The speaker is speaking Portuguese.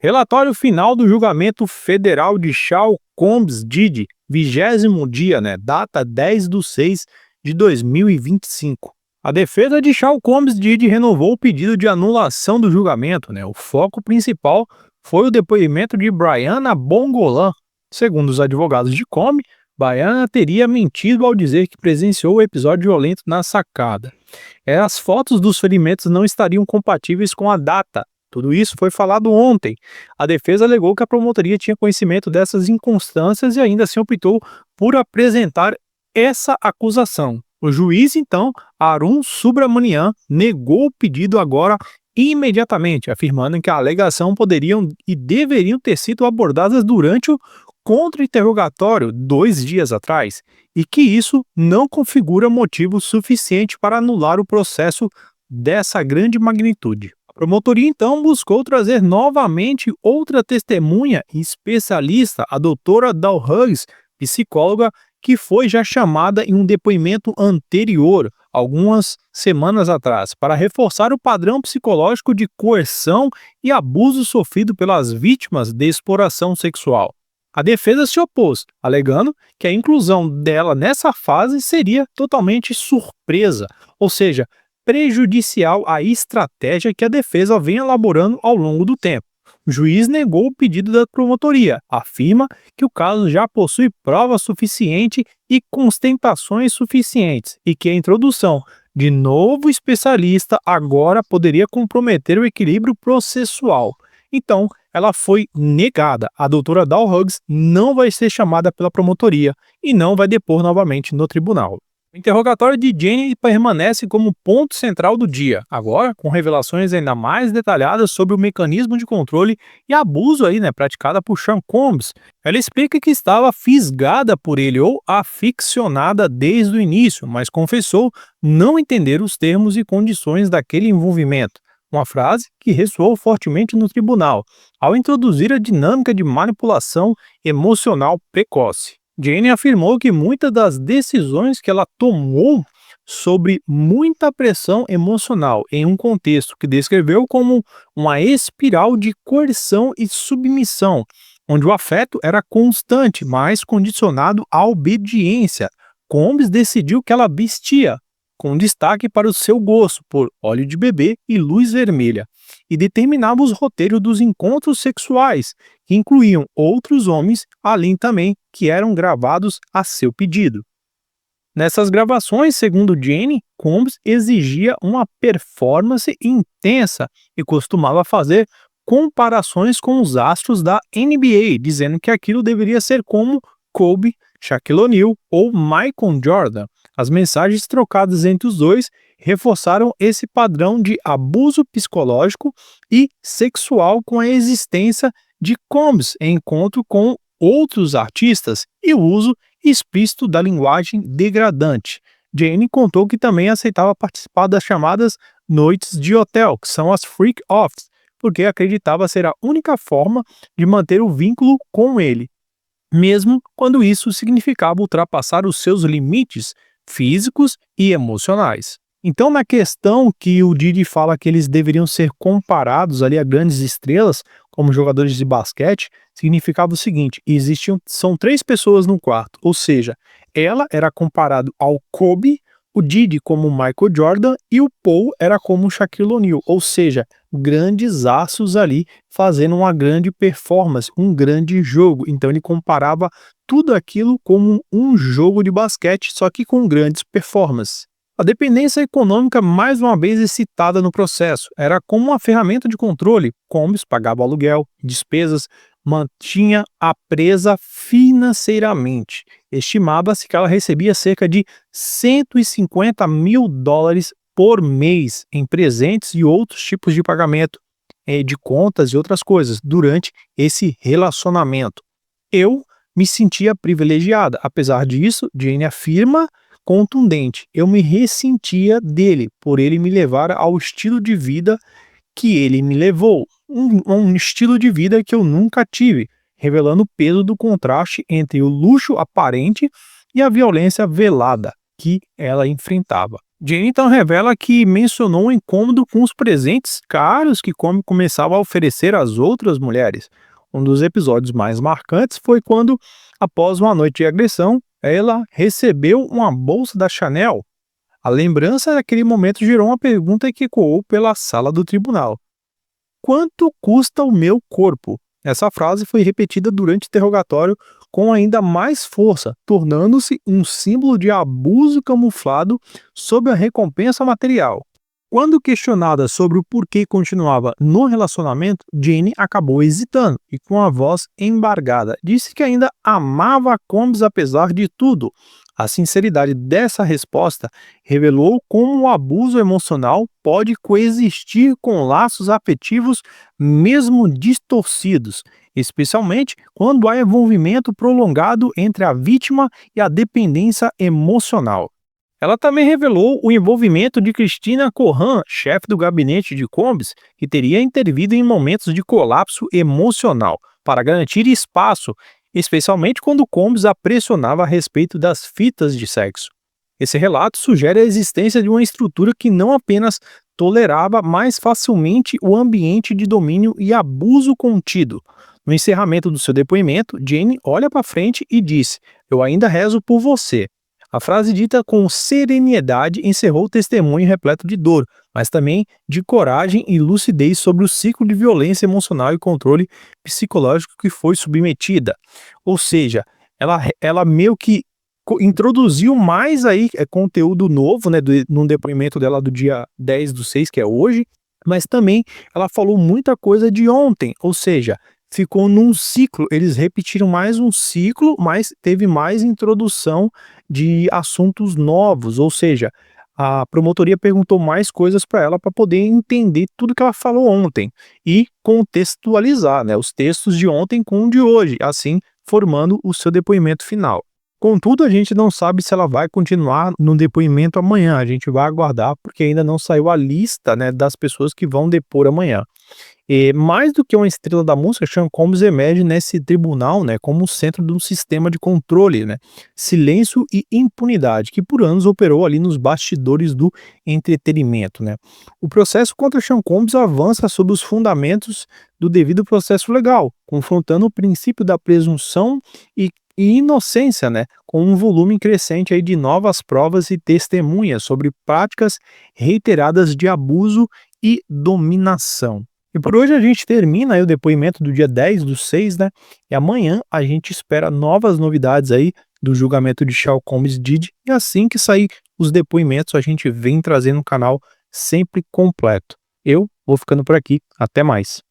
Relatório final do julgamento federal de Sean Combs Diddy, 20º dia, data 10/6 de 2025. A defesa de Sean Combs Diddy renovou o pedido de anulação do julgamento. O foco principal foi o depoimento de Brianna Bongolan. Segundo os advogados de Combs, Brianna teria mentido ao dizer que presenciou o episódio violento na sacada. As fotos dos ferimentos não estariam compatíveis com a data. Tudo isso foi falado ontem. A defesa alegou que a promotoria tinha conhecimento dessas inconstâncias e ainda assim optou por apresentar essa acusação. O juiz, então, Arun Subramanian, negou o pedido agora imediatamente, afirmando que a alegação poderiam e deveriam ter sido abordadas durante o contra-interrogatório 2 dias atrás e que isso não configura motivo suficiente para anular o processo dessa grande magnitude. A promotoria, então, buscou trazer novamente outra testemunha e especialista, a doutora Dawn Hughes, psicóloga, que foi já chamada em um depoimento anterior, algumas semanas atrás, para reforçar o padrão psicológico de coerção e abuso sofrido pelas vítimas de exploração sexual. A defesa se opôs, alegando que a inclusão dela nessa fase seria totalmente surpresa, ou seja, prejudicial à estratégia que a defesa vem elaborando ao longo do tempo. O juiz negou o pedido da promotoria, afirma que o caso já possui prova suficiente e constatações suficientes e que a introdução de novo especialista agora poderia comprometer o equilíbrio processual. Então, ela foi negada. A doutora Dawn Hughes não vai ser chamada pela promotoria e não vai depor novamente no tribunal. O interrogatório de Jane permanece como ponto central do dia, agora com revelações ainda mais detalhadas sobre o mecanismo de controle e abuso praticado por Sean Combs. Ela explica que estava fisgada por ele ou aficionada desde o início, mas confessou não entender os termos e condições daquele envolvimento. Uma frase que ressoou fortemente no tribunal, ao introduzir a dinâmica de manipulação emocional precoce. Jane afirmou que muitas das decisões que ela tomou sob muita pressão emocional em um contexto que descreveu como uma espiral de coerção e submissão, onde o afeto era constante, mas condicionado à obediência. Combs decidiu que ela vestia, com destaque para o seu gosto por óleo de bebê e luz vermelha, e determinava os roteiros dos encontros sexuais, que incluíam outros homens, além também que eram gravados a seu pedido. Nessas gravações, segundo Jane, Combs exigia uma performance intensa e costumava fazer comparações com os astros da NBA, dizendo que aquilo deveria ser como Kobe, Shaquille O'Neal ou Michael Jordan. As mensagens trocadas entre os dois reforçaram esse padrão de abuso psicológico e sexual com a existência de Combs em encontro com outros artistas e o uso explícito da linguagem degradante. Jane contou que também aceitava participar das chamadas noites de hotel, que são as freak offs, porque acreditava ser a única forma de manter o vínculo com ele, mesmo quando isso significava ultrapassar os seus limites físicos e emocionais. Então, na questão que o Diddy fala que eles deveriam ser comparados ali a grandes estrelas, como jogadores de basquete, significava o seguinte: são 3 pessoas no quarto, ou seja, ela era comparado ao Kobe, o Diddy como Michael Jordan e o Paul era como Shaquille O'Neal, ou seja, grandes astros ali fazendo uma grande performance, um grande jogo. Então ele comparava tudo aquilo como um jogo de basquete, só que com grandes performances. A dependência econômica, mais uma vez, é citada no processo. Era como uma ferramenta de controle. Combs pagava aluguel, despesas, mantinha a presa financeiramente. Estimava-se que ela recebia cerca de $150 mil por mês em presentes e outros tipos de pagamento, de contas e outras coisas, durante esse relacionamento. Eu me sentia privilegiada. Apesar disso, Jane afirma contundente: eu me ressentia dele, por ele me levar ao estilo de vida que ele me levou, um estilo de vida que eu nunca tive, revelando o peso do contraste entre o luxo aparente e a violência velada que ela enfrentava. Jane então revela que mencionou um incômodo com os presentes caros que Combe começava a oferecer às outras mulheres. Um dos episódios mais marcantes foi quando, após uma noite de agressão, ela recebeu uma bolsa da Chanel. A lembrança daquele momento gerou uma pergunta que ecoou pela sala do tribunal: quanto custa o meu corpo? Essa frase foi repetida durante o interrogatório com ainda mais força, tornando-se um símbolo de abuso camuflado sob a recompensa material. Quando questionada sobre o porquê continuava no relacionamento, Jane acabou hesitando e, com a voz embargada, disse que ainda amava Combs apesar de tudo. A sinceridade dessa resposta revelou como o abuso emocional pode coexistir com laços afetivos mesmo distorcidos, especialmente quando há envolvimento prolongado entre a vítima e a dependência emocional. Ela também revelou o envolvimento de Cristina Corran, chefe do gabinete de Combs, que teria intervido em momentos de colapso emocional para garantir espaço, especialmente quando Combs a pressionava a respeito das fitas de sexo. Esse relato sugere a existência de uma estrutura que não apenas tolerava mais facilmente o ambiente de domínio e abuso contido. No encerramento do seu depoimento, Jane olha para frente e disse: "Eu ainda rezo por você." A frase dita com serenidade encerrou o testemunho repleto de dor, mas também de coragem e lucidez sobre o ciclo de violência emocional e controle psicológico que foi submetida. Ou seja, ela meio que introduziu mais aí conteúdo novo, né, num depoimento dela do dia 10/6, que é hoje, mas também ela falou muita coisa de ontem, ou seja, ficou num ciclo, eles repetiram mais um ciclo, mas teve mais introdução de assuntos novos, ou seja, a promotoria perguntou mais coisas para ela para poder entender tudo que ela falou ontem e contextualizar, né, os textos de ontem com o de hoje, assim formando o seu depoimento final. Contudo, a gente não sabe se ela vai continuar no depoimento amanhã, a gente vai aguardar porque ainda não saiu a lista, né, das pessoas que vão depor amanhã. E mais do que uma estrela da música, Sean Combs emerge nesse tribunal, né, como o centro de um sistema de controle, né, silêncio e impunidade, que por anos operou ali nos bastidores do entretenimento, né. O processo contra Sean Combs avança sob os fundamentos do devido processo legal, confrontando o princípio da presunção e inocência, né, com um volume crescente aí de novas provas e testemunhas sobre práticas reiteradas de abuso e dominação. E por hoje a gente termina aí o depoimento do dia 10/6, né? E amanhã a gente espera novas novidades aí do julgamento de Sean Combs Diddy. E assim que sair os depoimentos, a gente vem trazendo um canal sempre completo. Eu vou ficando por aqui. Até mais.